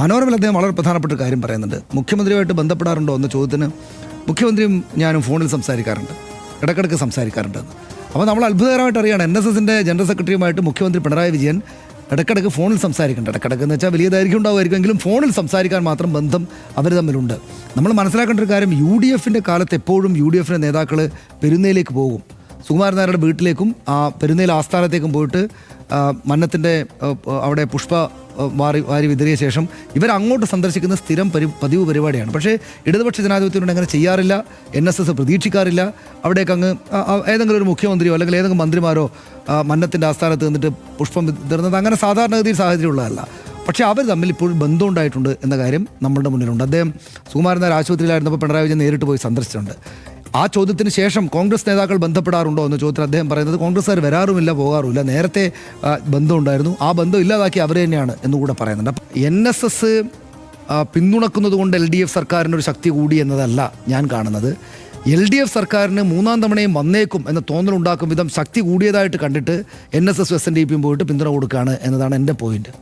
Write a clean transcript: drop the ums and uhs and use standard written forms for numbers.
മനോരമയിൽ അദ്ദേഹം വളരെ പ്രധാനപ്പെട്ട ഒരു കാര്യം പറയുന്നുണ്ട്. മുഖ്യമന്ത്രിയുമായിട്ട് ബന്ധപ്പെടാറുണ്ടോ എന്ന ചോദ്യത്തിന് മുഖ്യമന്ത്രിയും ഞാനും ഫോണിൽ സംസാരിക്കാറുണ്ട്, ഇടയ്ക്കിടയ്ക്ക് സംസാരിക്കാറുണ്ട്. അപ്പോൾ നമ്മൾ അത്ഭുതകരമായിട്ട് അറിയാണ്, NSSൻ്റെ ജനറൽ സെക്രട്ടറിയുമായിട്ട് മുഖ്യമന്ത്രി പിണറായി വിജയൻ ഇടയ്ക്കിടയ്ക്ക് ഫോണിൽ സംസാരിക്കുന്നുണ്ട്. ഇടയ്ക്കിടയ്ക്ക് എന്ന് വെച്ചാൽ വലിയ ദൈർഘ്യം ഉണ്ടാവുമായിരിക്കും, എങ്കിലും ഫോണിൽ സംസാരിക്കാൻ മാത്രം ബന്ധം അവർ തമ്മിലുണ്ട്. നമ്മൾ മനസ്സിലാക്കേണ്ട ഒരു കാര്യം, UDFൻ്റെ കാലത്ത് എപ്പോഴും UDFൻ്റെ നേതാക്കൾ പെരുന്നയിലേക്ക് പോകും. സുകുമാരൻ നായരുടെ വീട്ടിലേക്കും പെരുന്നയിൽ ആസ്ഥാനത്തേക്കും പോയിട്ട് മന്നത്തിൻ്റെ അവിടെ പുഷ്പ വാരി വിതറിയ ശേഷം ഇവർ അങ്ങോട്ട് സന്ദർശിക്കുന്ന സ്ഥിരം പതിവ് പരിപാടിയാണ്. പക്ഷേ ഇടതുപക്ഷ ജനാധിപത്യത്തിനോട് അങ്ങനെ ചെയ്യാറില്ല, NSS പ്രതീക്ഷിക്കാറില്ല. അവിടേക്ക് അങ്ങ് ഏതെങ്കിലും ഒരു മുഖ്യമന്ത്രിയോ അല്ലെങ്കിൽ ഏതെങ്കിലും മന്ത്രിമാരോ മന്നത്തിൻ്റെ ആസ്ഥാനത്ത് നിന്നിട്ട് പുഷ്പം വിതറുന്നത് അങ്ങനെ സാധാരണഗതിയിൽ സാഹചര്യമുള്ളതല്ല. പക്ഷേ അവർ തമ്മിൽ ഇപ്പോൾ ബന്ധമുണ്ടായിട്ടുണ്ട് എന്ന കാര്യം നമ്മളുടെ മുന്നിലുണ്ട്. അദ്ദേഹം സുകുമാരൻ നായർ ആശുപത്രിയിലായിരുന്നപ്പോൾ പിണറായി വിജയൻ നേരിട്ട് പോയി സന്ദർശിച്ചിട്ടുണ്ട്. ആ ചോദ്യത്തിന് ശേഷം കോൺഗ്രസ് നേതാക്കൾ ബന്ധപ്പെടാറുണ്ടോ എന്ന ചോദ്യത്തിൽ അദ്ദേഹം പറയുന്നത് കോൺഗ്രസ്സുകാർ വരാറുമില്ല, പോകാറുമില്ല, നേരത്തെ ബന്ധമുണ്ടായിരുന്നു, ആ ബന്ധം ഇല്ലാതാക്കി അവർ തന്നെയാണ് എന്നുകൂടെ പറയുന്നുണ്ട്. അപ്പം NSS പിന്തുണക്കുന്നത് കൊണ്ട് LDF സർക്കാരിന് ഒരു ശക്തി കൂടി എന്നതല്ല ഞാൻ കാണുന്നത്. LDF സർക്കാരിന് മൂന്നാം തവണയും വന്നേക്കും എന്ന തോന്നലുണ്ടാക്കും വിധം ശക്തി കൂടിയതായിട്ട് കണ്ടിട്ട് NSS SNDPയും പോയിട്ട് പിന്തുണ കൊടുക്കുകയാണ് എന്നതാണ് എൻ്റെ പോയിന്റ്.